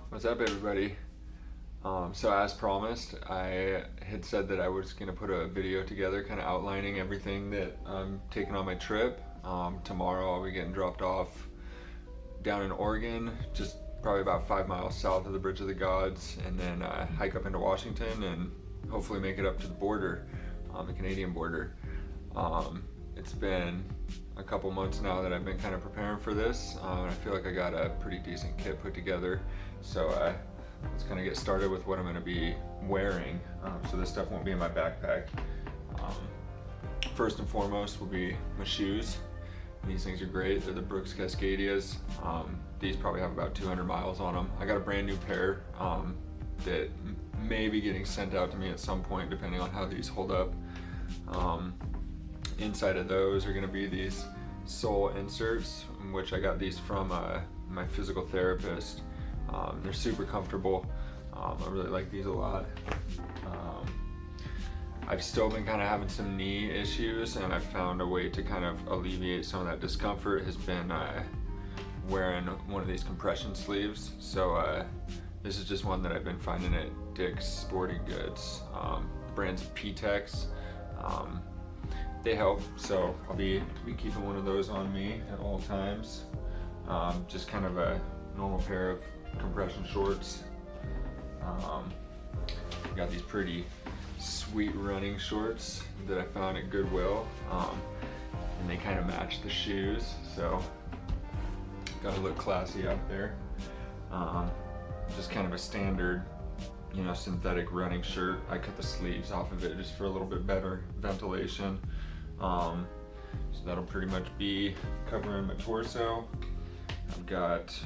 What's up, everybody? So as promised, I had said that I was going to put a video together kind of outlining everything that I'm taking on my trip. Tomorrow I'll be getting dropped off down in Oregon, just probably about 5 miles south of the Bridge of the Gods, and then hike up into Washington and hopefully make it up to the border, the Canadian border. It's been a couple months now that I've been kind of preparing for this, and I feel like I got a pretty decent kit put together. So let's kind of get started with what I'm going to be wearing. So this stuff won't be in my backpack. First and foremost will be my shoes. These things are great. They're the Brooks Cascadias. These probably have about 200 miles on them. I got a brand new pair that may be getting sent out to me at some point, depending on how these hold up. Inside of those are going to be these sole inserts, which I got these from my physical therapist. They're super comfortable. I really like these a lot. I've still been kind of having some knee issues, and I've found a way to kind of alleviate some of that discomfort has been wearing one of these compression sleeves. So this is just one that I've been finding at Dick's Sporting Goods. The brand's P-Tex. They help, so I'll be keeping one of those on me at all times. Just kind of a normal pair of compression shorts. Got these pretty sweet running shorts that I found at Goodwill, and they kind of match the shoes, so gotta look classy out there. Just kind of a standard, synthetic running shirt. I cut the sleeves off of it just for a little bit better ventilation. So that'll pretty much be covering my torso. I've got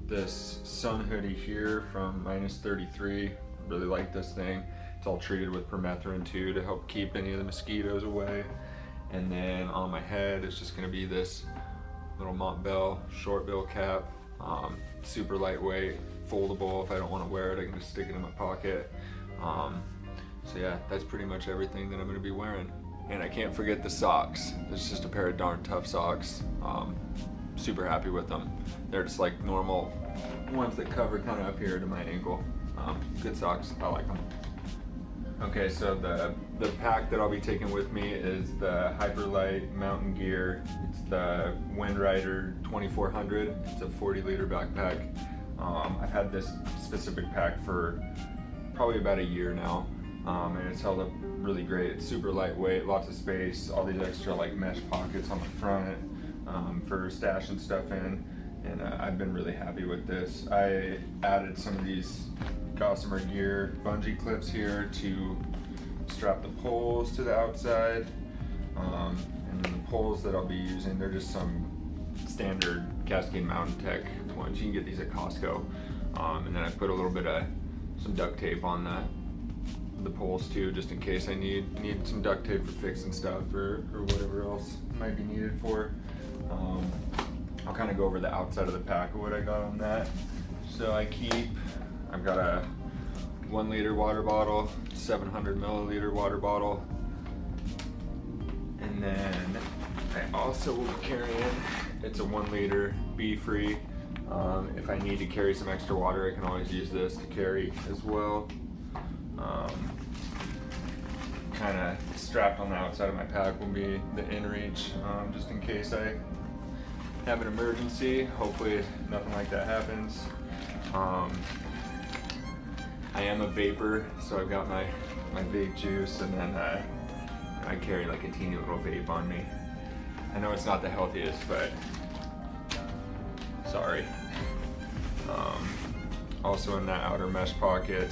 this sun hoodie here from -33. Really like this thing. It's all treated with permethrin too to help keep any of the mosquitoes away. And then on my head it's just going to be this little Montbell short bill cap. Super lightweight, foldable. If I don't want to wear it, I can just stick it in my pocket. So yeah, that's pretty much everything that I'm going to be wearing. And I can't forget the socks. It's just a pair of darn tough socks. Super happy with them. They're just like normal ones that cover kind of up here to my ankle. Good socks, I like them. Okay, so the pack that I'll be taking with me is the Hyperlight Mountain Gear. It's the Windrider 2400. It's a 40-liter backpack. I've had this specific pack for probably about a year now, and it's held up really great. It's super lightweight, lots of space, all these extra like mesh pockets on the front for stashing stuff in, and I've been really happy with this. I added some of these Gossamer Gear bungee clips here to strap the poles to the outside, and then the poles that I'll be using, they're just some standard Cascade Mountain Tech ones. You can get these at Costco, and then I put a little bit of some duct tape on the poles too, just in case I need some duct tape for fixing stuff or whatever else might be needed for. I'll kind of go over the outside of the pack of what I got on that. So I've got a 1 liter water bottle, 700 milliliter water bottle, and then I also will be carrying, it's a 1 liter bee-free. If I need to carry some extra water, I can always use this to carry as well. Kind of strapped on the outside of my pack will be the InReach, just in case I have an emergency. Hopefully nothing like that happens. I am a vapor, so I've got my vape juice, and then I carry like a teeny little vape on me. I know it's not the healthiest, but sorry. Also in that outer mesh pocket,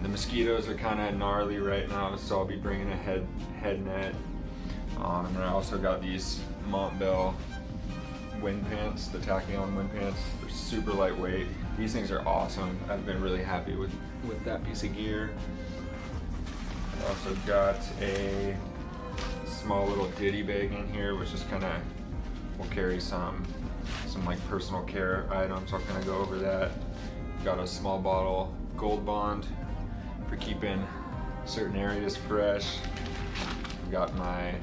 the mosquitoes are kind of gnarly right now, so I'll be bringing a head net. And then I also got these Montbell wind pants, the Tachyon wind pants. They're super lightweight. These things are awesome. I've been really happy with that piece of gear. I also got a small little ditty bag in here, which is kind of will carry some some like personal care items. I'll kind of go over that. Got a small bottle Gold Bond for keeping certain areas fresh. Got my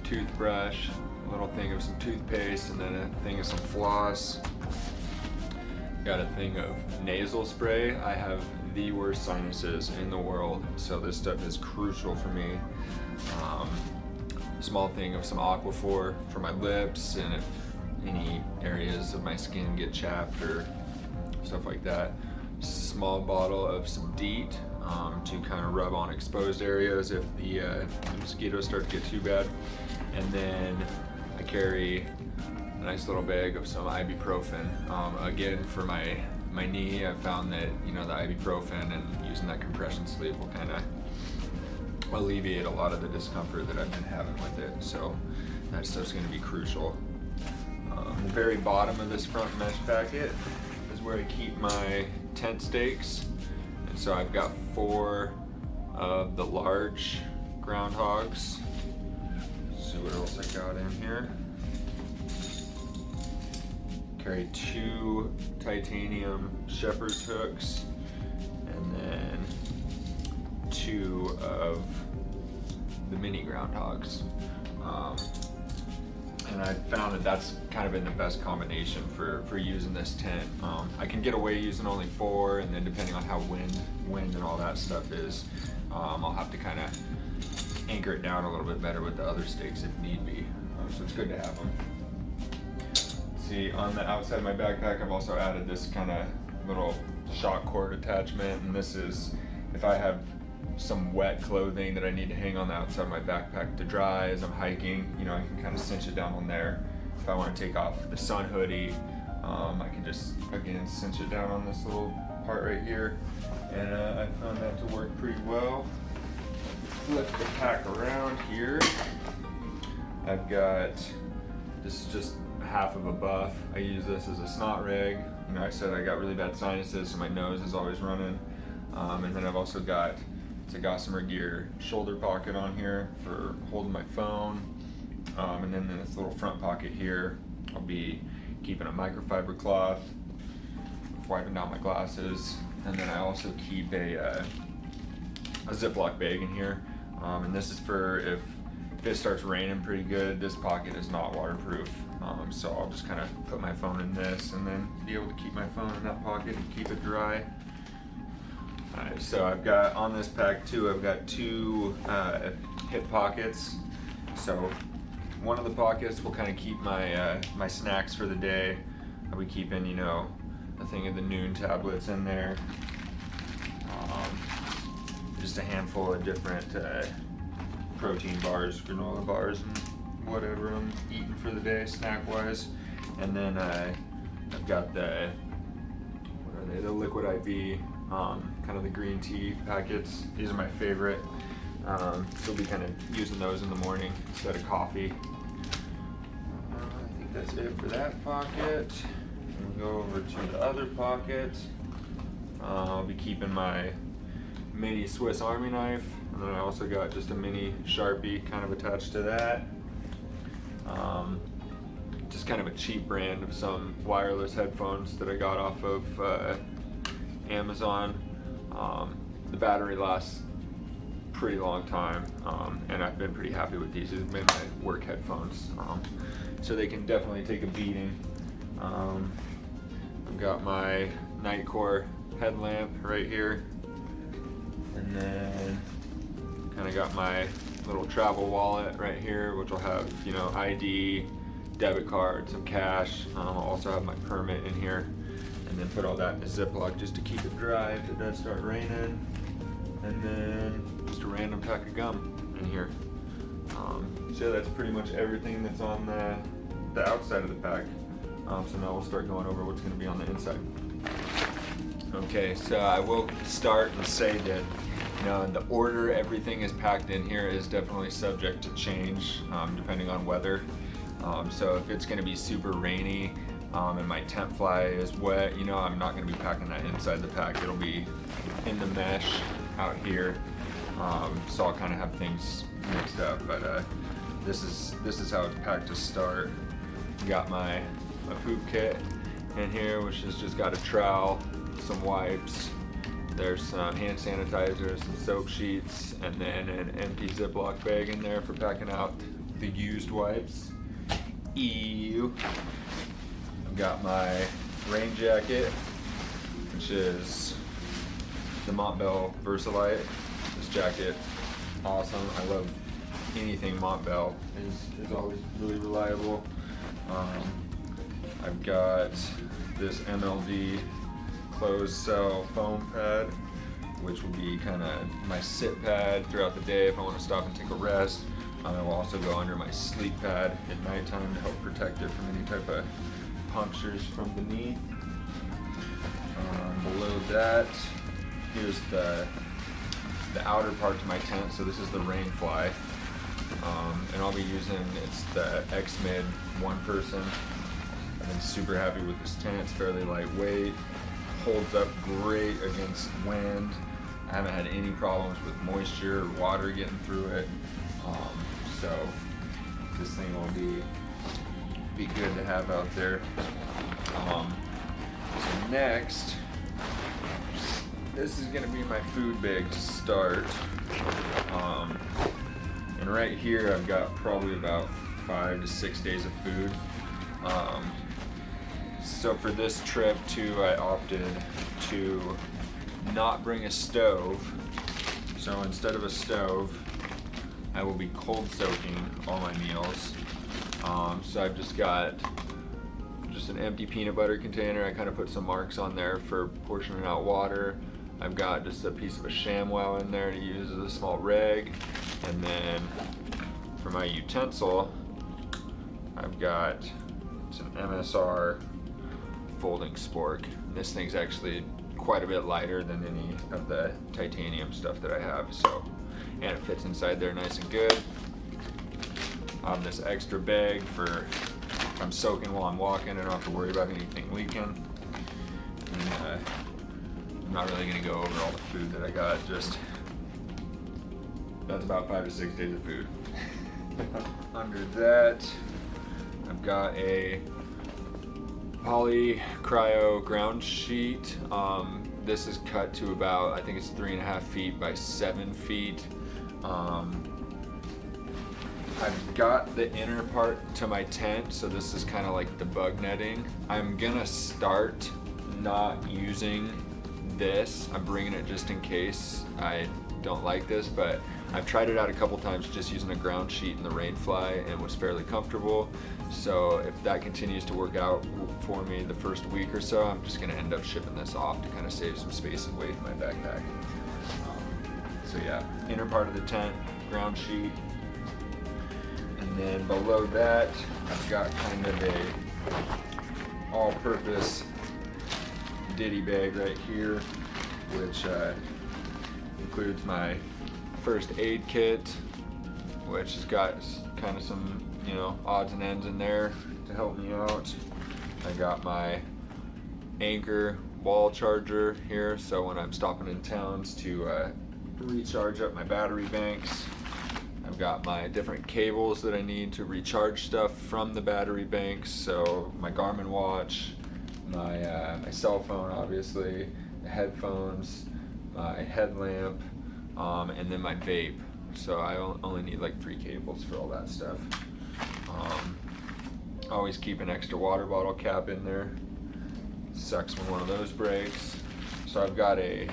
toothbrush, a little thing of some toothpaste, and then a thing of some floss. Got a thing of nasal spray. I have the worst sinuses in the world, so this stuff is crucial for me. Small thing of some Aquaphor for my lips, and if any areas of my skin get chapped or stuff like that. Small bottle of some DEET to kind of rub on exposed areas if the mosquitoes start to get too bad. And then I carry a nice little bag of some ibuprofen. Again, for my knee, I found that, you know, the ibuprofen and using that compression sleeve will kind of alleviate a lot of the discomfort that I've been having with it. So that stuff's going to be crucial. The very bottom of this front mesh packet is where I keep my tent stakes. And so I've got 4 of the large groundhogs. Let's see what else I got in here. Carry 2 titanium shepherd's hooks, and then 2 of the mini groundhogs. And I found that that's kind of been the best combination for using this tent. I can get away using only 4, and then depending on how wind and all that stuff is, I'll have to kind of anchor it down a little bit better with the other stakes if need be. So it's good to have them. See, on the outside of my backpack, I've also added this kind of little shock cord attachment, and this is if I have some wet clothing that I need to hang on the outside of my backpack to dry as I'm hiking, you know, I can kind of cinch it down on there. If I want to take off the sun hoodie, I can just, again, cinch it down on this little part right here. And I found that to work pretty well. Flip the pack around here. I've got, this is just half of a buff. I use this as a snot rag. You know, I said I got really bad sinuses, so my nose is always running. And then I've also got, it's a Gossamer Gear shoulder pocket on here for holding my phone. And then in this little front pocket here, I'll be keeping a microfiber cloth, wiping down my glasses. And then I also keep a Ziploc bag in here. And this is for if it starts raining pretty good, this pocket is not waterproof. So I'll just kind of put my phone in this and then be able to keep my phone in that pocket and keep it dry. Alright, so I've got on this pack too, I've got 2 hip pockets. So one of the pockets will kind of keep my my snacks for the day. I'll be keeping, you know, a thing of the noon tablets in there. Just a handful of different protein bars, granola bars, and whatever I'm eating for the day, snack-wise. And then I've got the, what are they? The Liquid IV, kind of the green tea packets. These are my favorite. So I'll be kind of using those in the morning instead of coffee. I think that's it for that pocket. We'll go over to the other pocket. I'll be keeping my mini Swiss Army knife, and then I also got just a mini Sharpie kind of attached to that. Just kind of a cheap brand of some wireless headphones that I got off of Amazon. The battery lasts pretty long time, and I've been pretty happy with these. These have been my work headphones, so they can definitely take a beating. I've got my Nightcore headlamp right here, and then kind of got my little travel wallet right here, which will have, you know, ID, debit card, some cash. I'll also have my permit in here, and then put all that in a Ziploc just to keep it dry if it does start raining. And then just a random pack of gum in here. So that's pretty much everything that's on the outside of the pack. So now we'll start going over what's going to be on the inside. Okay, so I will start and say that, you know, the order everything is packed in here is definitely subject to change depending on weather. So if it's going to be super rainy and my tent fly is wet, you know, I'm not going to be packing that inside the pack. It'll be in the mesh out here. So I'll kind of have things mixed up, but this is how it's packed to start. Got my my poop kit in here, which has just got a trowel, some wipes, there's some hand sanitizer, some soap sheets, and then an empty Ziploc bag in there for packing out the used wipes. Ew. I've got my rain jacket, which is the Montbell Versalite. This jacket, awesome. I love anything Montbell, is always really reliable. I've got this MLD closed cell foam pad, which will be kind of my sit pad throughout the day if I want to stop and take a rest. It will also go under my sleep pad at nighttime to help protect it from any type of punctures from beneath. Below that, here's the outer part to my tent. So this is the rain fly, and I'll be using, it's the X-Mid one person. I've been super happy with this tent. It's fairly lightweight, holds up great against wind. I haven't had any problems with moisture or water getting through it. So this thing will be good to have out there. So next, this is gonna be my food bag to start. And right here I've got probably about 5 to 6 days of food. So for this trip too, I opted to not bring a stove. So instead of a stove, I will be cold soaking all my meals. So I've just got an empty peanut butter container. I kind of put some marks on there for portioning out water. I've got just a piece of a ShamWow in there to use as a small rag. And then for my utensil, I've got some MSR folding spork. This thing's actually quite a bit lighter than any of the titanium stuff that I have, so, and it fits inside there nice and good. I have this extra bag for if I'm soaking while I'm walking. I don't have to worry about anything leaking. And, I'm not really gonna go over all the food that I got, just that's about 5 to 6 days of food. Under that, I've got a poly cryo ground sheet. This is cut to about, I think it's 3.5 feet by 7 feet. I've got the inner part to my tent, so this is kind of like the bug netting. I'm gonna start not using this. I'm bringing it just in case I don't like this, but I've tried it out a couple times just using a ground sheet in the rainfly and was fairly comfortable. So if that continues to work out for me the first week or so, I'm just gonna end up shipping this off to kind of save some space and weight in my backpack. So yeah, inner part of the tent, ground sheet. And then below that, I've got kind of a all-purpose ditty bag right here, which includes my first aid kit, which has got kind of some, you know, odds and ends in there to help me out. I got my Anchor wall charger here, so when I'm stopping in towns to recharge up my battery banks. I've got my different cables that I need to recharge stuff from the battery banks, so my Garmin watch, my cell phone obviously, the headphones, my headlamp, and then my vape. So I only need like 3 cables for all that stuff. Always keep an extra water bottle cap in there. Sucks when one of those breaks. So I've got a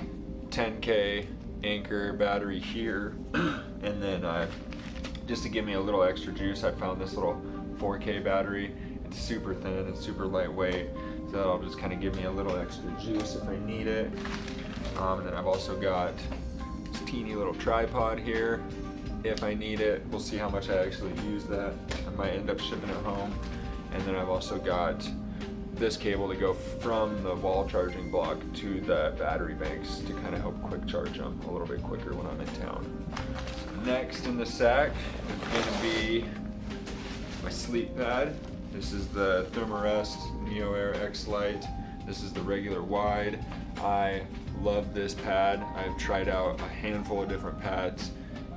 10K Anchor battery here, and then just to give me a little extra juice, I found this little 4K battery. It's super thin, it's super lightweight, so that'll just kind of give me a little extra juice if I need it. And then I've also got this teeny little tripod here if I need it. We'll see how much I actually use that. I might end up shipping it home. And then I've also got this cable to go from the wall charging block to the battery banks to kind of help quick charge them a little bit quicker when I'm in town. Next in the sack is going to be my sleep pad. This is the Thermarest Neo Air X Lite. This is the regular wide. I love this pad. I've tried out a handful of different pads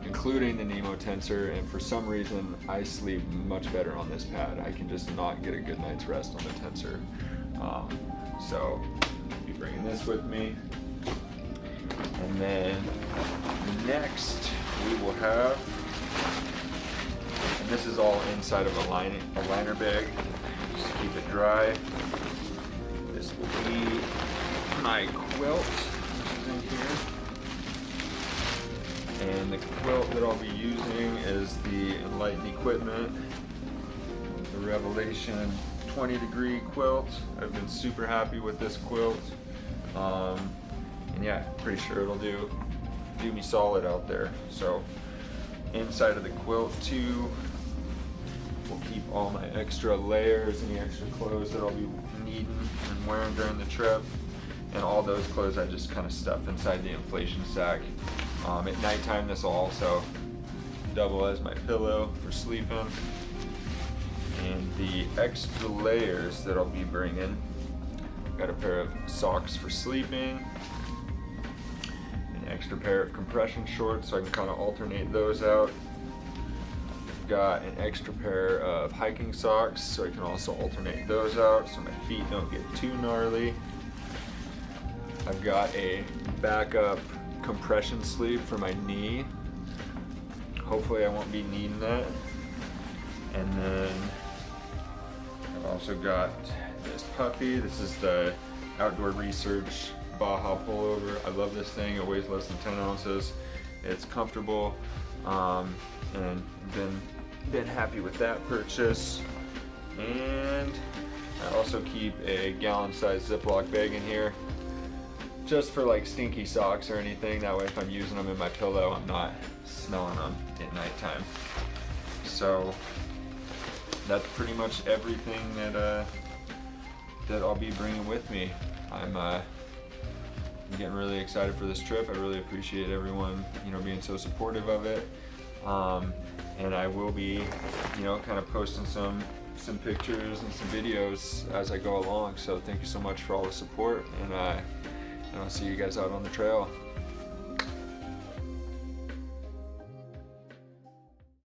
including the Nemo tensor, and for some reason I sleep much better on this pad. I can just not get a good night's rest on the tensor. So I'll be bringing this with me. And then next we will have, and this is all inside of a liner bag, just to keep it dry. This will be my quilt, which is in here. And the quilt that I'll be using is the Enlighten Equipment, the Revelation 20-degree quilt. I've been super happy with this quilt. And yeah, pretty sure it'll do me solid out there. So inside of the quilt too, we'll keep all my extra layers, any extra clothes that I'll be needing and wearing during the trip. And all those clothes I just kind of stuff inside the inflation sack. At nighttime, this will also double as my pillow for sleeping. And the extra layers that I'll be bringing, got a pair of socks for sleeping, an extra pair of compression shorts so I can kind of alternate those out. I've got an extra pair of hiking socks so I can also alternate those out so my feet don't get too gnarly. I've got a backup compression sleeve for my knee. Hopefully I won't be needing that. And then I've also got this puffy. This is the Outdoor Research Baja pullover. I love this thing. It weighs less than 10 ounces. It's comfortable, and been happy with that purchase. And I also keep a gallon-sized Ziploc bag in here, just for like stinky socks or anything. That way if I'm using them in my pillow, I'm not smelling them at nighttime. So that's pretty much everything that I'll be bringing with me. I'm getting really excited for this trip. I really appreciate everyone, being so supportive of it. And I will be, kind of posting some pictures and some videos as I go along. So thank you so much for all the support, and I'll see you guys out on the trail.